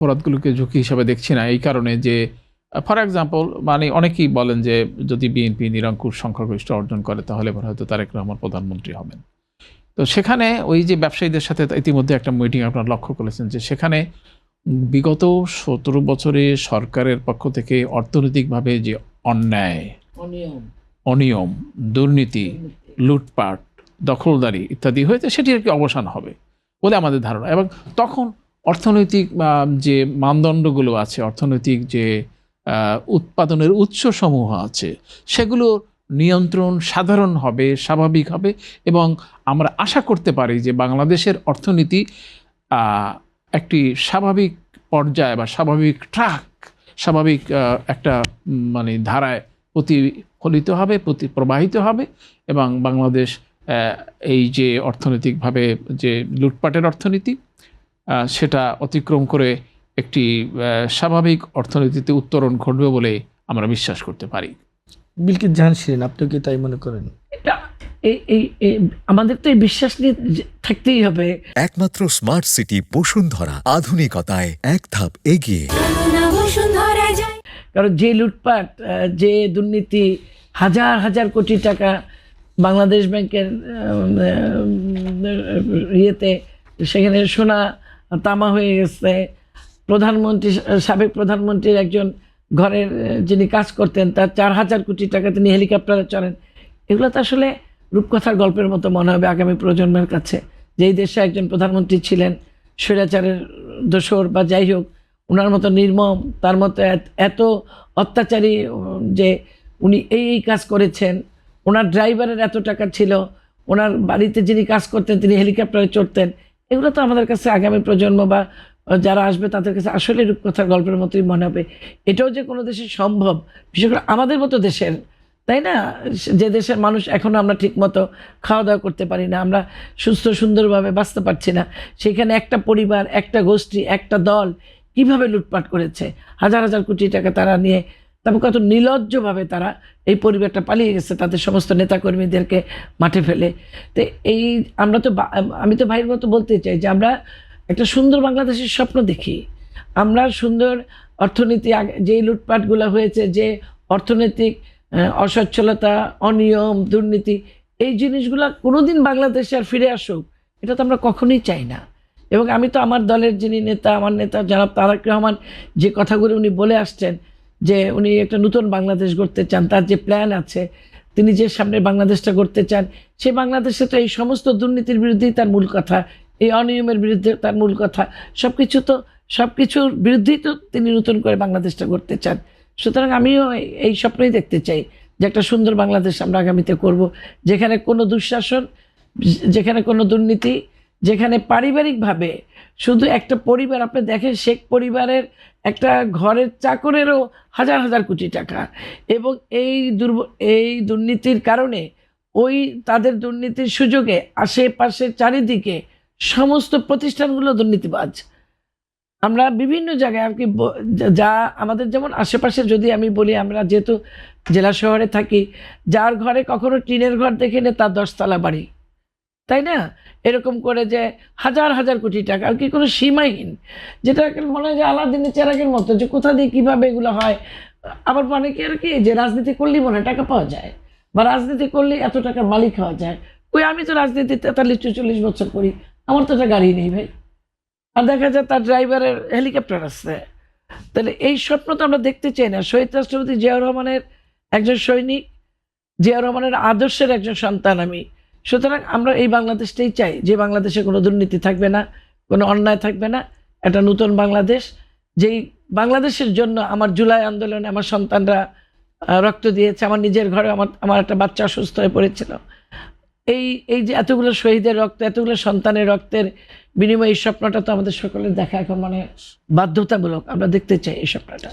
অপরাধগুলোকে ঝুঁকি হিসাবে দেখছি না, এই কারণে যে ফর এক্সাম্পল মানে অনেকেই বলেন যে যদি বিএনপি নিরঙ্কুশ সংখ্যাগরিষ্ঠ অর্জন করে তাহলে হয়তো তারেক রহমান প্রধানমন্ত্রী হবেন। তো সেখানে ওই যে ব্যবসায়ীদের সাথে ইতিমধ্যে একটা মিটিং আপনারা লক্ষ্য করেছেন যে সেখানে বিগত ১৭ বছরে সরকারের পক্ষ থেকে অর্থনৈতিকভাবে যে অন্যায়, অনিয়ম, দুর্নীতি, লুটপাট, দখলদারি ইত্যাদি হয়েছে সেটির একটি অবসান হবে বলে আমাদের ধারণা। এবং তখন অর্থনৈতিক যে মানদণ্ডগুলো আছে, অর্থনৈতিক যে উৎপাদনের উৎসসমূহ আছে, সেগুলো নিয়ন্ত্রণ সাধারণ হবে, স্বাভাবিক হবে। এবং আমরা আশা করতে পারি যে বাংলাদেশের অর্থনীতি একটি স্বাভাবিক পর্যায় বা স্বাভাবিক স্বাভাবিক একটা মানে ধারায় প্রতিফলিত হবে, প্রবাহিত হবে। এবং বাংলাদেশ এই যে অর্থনৈতিকভাবে যে লুটপাটের অর্থনীতি, সেটা অতিক্রম করে একটি স্বাভাবিক অর্থনীতিতে উত্তরণ ঘটবে বলে আমরা বিশ্বাস করতে পারি। বিলকিস জাহান শিরিন, আপনি কি তাই মনে করেন? এটা আমাদের তো এই বিশ্বাস নিয়ে থাকতেই হবে। একমাত্র স্মার্ট সিটি বসুন্ধরা, আধুনিকতায় এক ধাপ এগিয়ে। কারণ যে লুটপাট, যে দুর্নীতি, হাজার হাজার কোটি টাকা বাংলাদেশ ব্যাংকের ইয়েতে, সেখানে সোনা তামা হয়ে গেছে। প্রধানমন্ত্রী, সাবেক প্রধানমন্ত্রীর একজন ঘরের যিনি কাজ করতেন, তার ৪,০০০ কোটি টাকা তিনি হেলিকপ্টারে চড়েন। এগুলো তো আসলে রূপকথার গল্পের মতো মনে হবে আগামী প্রজন্মের কাছে। যেই দেশে একজন প্রধানমন্ত্রী ছিলেন স্বৈরাচারের দোসর বা যাই হোক, ওনার মতো নির্মম, তার মতো এত অত্যাচারী, যে উনি এই কাজ করেছেন, ওনার ড্রাইভারের এত টাকা ছিল, ওনার বাড়িতে যিনি কাজ করতেন তিনি হেলিকপ্টারে চড়তেন। এগুলো তো আমাদের কাছে আগামী প্রজন্ম বা যারা আসবে তাদের কাছে আসলে রূপকথার গল্পের মতোই মনে হবে। এটাও যে কোনো দেশে সম্ভব, বিশেষ করে আমাদের মতো দেশের, তাই না? যে দেশের মানুষ এখনও আমরা ঠিকমতো খাওয়া দাওয়া করতে পারি না, আমরা সুস্থ সুন্দরভাবে বাঁচতে পারছি না, সেখানে একটা পরিবার, একটা গোষ্ঠী, একটা দল কিভাবে লুটপাট করেছে, হাজার হাজার কোটি টাকা তারা নিয়ে, তারপর কত নির্লজ্জভাবে তারা এই পরিবারটা পালিয়ে গেছে তাদের সমস্ত নেতাকর্মীদেরকে মাঠে ফেলে। তো এই আমরা তো, আমি তো ভাইয়ের মতো বলতে চাই যে আমরা একটা সুন্দর বাংলাদেশের স্বপ্ন দেখি। আমরা সুন্দর অর্থনীতি, যে লুটপাটগুলো হয়েছে, যে অর্থনৈতিক অসচ্ছলতা, অনিয়ম, দুর্নীতি, এই জিনিসগুলো কোনোদিন বাংলাদেশে আর ফিরে আসুক, এটা তো আমরা কখনোই চাই না। এবং আমি তো আমার দলের যিনি নেতা, আমার নেতা জনাব তারেক রহমান, যে কথাগুলো উনি বলে আসছেন যে উনি একটা নতুন বাংলাদেশ গড়তে চান, তার যে প্ল্যান আছে, তিনি যে সামনে বাংলাদেশটা গড়তে চান, সেই বাংলাদেশে তো এই সমস্ত দুর্নীতির বিরুদ্ধেই তার মূল কথা, এই অনিয়মের বিরুদ্ধে তার মূল কথা, সবকিছুর বিরুদ্ধেই তো তিনি নতুন করে বাংলাদেশটা গড়তে চান। সুতরাং আমিও এই স্বপ্নই দেখতে চাই যে একটা সুন্দর বাংলাদেশ আমরা আগামীতে করব, যেখানে কোনো দুঃশাসন, যেখানে কোনো দুর্নীতি, যেখানে পারিবারিকভাবে শুধু একটা পরিবার, আপনি দেখেন শেখ পরিবারের একটা ঘরের চাকরেরও হাজার হাজার কোটি টাকা, এবং এই দুর্নীতির কারণে ওই তাদের দুর্নীতির সুযোগে আশেপাশে চারিদিকে সমস্ত প্রতিষ্ঠানগুলো দুর্নীতিবাজ। আমরা বিভিন্ন জায়গায় আর কি, যা আমাদের যেমন আশেপাশে যদি আমি বলি, আমরা যেহেতু জেলা শহরে থাকি, যার ঘরে কখনো টিনের ঘর দেখেনি তার 10 তলা বাড়ি, তাই না? এরকম করে যে হাজার হাজার কোটি টাকা, আর কি কোনো সীমাহীন, যেটা মনে হয় যে আলাদিনের চেরাগের মতো, যে কোথা দিয়ে কীভাবে এগুলো হয়। আবার অনেকে আর কি যে রাজনীতি করলেই মনে হয় টাকা পাওয়া যায়, বা রাজনীতি করলে এত টাকার মালিক হওয়া যায়। ওই আমি তো রাজনীতিতে 43-44 বছর করি, আমার তো একটা গাড়ি নেই ভাই, আর দেখা যায় তার ড্রাইভারের হেলিকপ্টার আছে। তাহলে এই স্বপ্ন তো আমরা দেখতে চাই না। শহীদ রাষ্ট্রপতি জিয়াউর রহমানের একজন সৈনিক, জিয়াউর রহমানের আদর্শের একজন সন্তান আমি। সুতরাং আমরা এই বাংলাদেশটাই চাই, যে বাংলাদেশে কোনো দুর্নীতি থাকবে না, কোনো অন্যায় থাকবে না, একটা নতুন বাংলাদেশ, যেই বাংলাদেশের জন্য আমার জুলাই আন্দোলনে আমার সন্তানরা রক্ত দিয়েছে। আমার নিজের ঘরে আমার একটা বাচ্চা অসুস্থ হয়ে পড়েছিল। এই যে এতগুলো শহীদের রক্ত, এতগুলো সন্তানের রক্তের বিনিময়ে এই স্বপ্নটা তো আমাদের সকলের দেখা এখন মানে বাধ্যতামূলক, আমরা দেখতে চাই এই স্বপ্নটা।